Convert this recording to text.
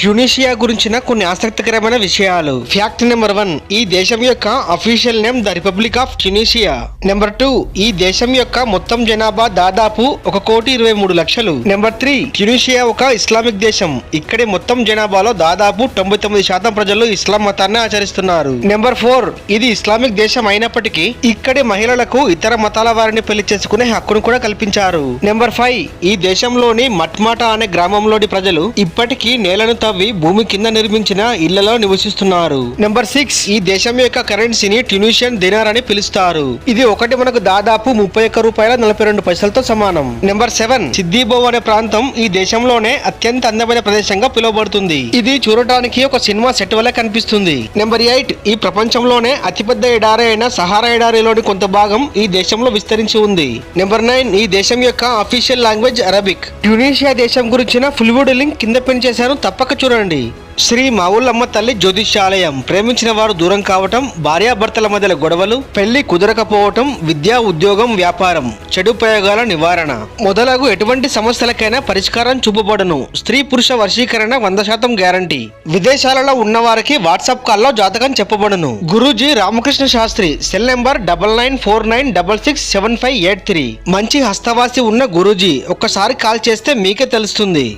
Tunisia గురించిన కొన్ని ఆసక్తికరమైన విషయాలు. ఫ్యాక్ట్ నెంబర్ 1, ఈ దేశం యొక్క official name the republic of Tunisia. Number 2, ఈ దేశం యొక్క మొత్తం జనాభా దాదాపు 1,23,00,000. నెంబర్ 3, ట్యునీషియా ఒక ఇస్లామిక్ దేశం. ఇక్కడి మొత్తం జనాభాలో దాదాపు 99% ప్రజలు ఇస్లాం మతాన్ని ఆచరిస్తున్నారు. నెంబర్ 4, ఇది ఇస్లామిక్ దేశం అయినప్పటికీ ఇక్కడి మహిళలకు ఇతర మతాల వారిని పెళ్లి చేసుకునే హక్కును కూడా కల్పించారు. నెంబర్ 5, ఈ దేశంలోని మట్మాటా అనే గ్రామంలోని ప్రజలు ఇప్పటికీ నేలను తవ్వి భూమి కింద నిర్మించిన ఇళ్లలో నివసిస్తున్నారు. నెంబర్ 6, ఈ దేశం యొక్క కరెన్సీని ట్యునీషియన్ దినార్ అని పిలుస్తారు. ఇది ఒకటి మనకు దాదాపు 31 రూపాయల 42 పైసలతో సమానం. నెంబర్ 7, సిద్దిబోవ్ అనే ప్రాంతం ఈ దేశంలోనే అత్యంత అందమైన ప్రదేశంగా పిలువబడుతుంది. ఇది చూడటానికి ఒక సినిమా సెట్ వలె కనిపిస్తుంది. నెంబర్ 8, ఈ ప్రపంచంలోనే అతిపెద్ద ఎడారి అయిన సహారా ఎడారిలోని కొంత భాగం ఈ దేశంలో విస్తరించి ఉంది. నెంబర్ 9, ఈ దేశం యొక్క అఫీషియల్ లాంగ్వేజ్ అరబిక్. ట్యునీషియా దేశం గురించిన ఫుల్ వీడియో లింక్ కింద పిన్ చేశాను, తప్పక చూడండి. శ్రీ మావుల్లమ్మ తల్లి జ్యోతిష్యాలయం. ప్రేమించిన వారు దూరం కావటం, భార్యాభర్తల మధ్యలో గొడవలు, పెళ్లి కుదరకపోవటం, విద్యా ఉద్యోగం వ్యాపారం, చెడు ప్రయోగాల నివారణ మొదలగు ఎటువంటి సమస్యలకైనా పరిష్కారం చూపబడును. స్త్రీ పురుష వశీకరణ 100% గ్యారంటీ. విదేశాలలో ఉన్న వారికి వాట్సాప్ కాల్లో జాతకం చెప్పబడును. గురూజీ రామకృష్ణ శాస్త్రి. Cell number 9949667583. మంచి హస్తవాసి ఉన్న గురూజీ. ఒక్కసారి కాల్ చేస్తే మీకే తెలుస్తుంది.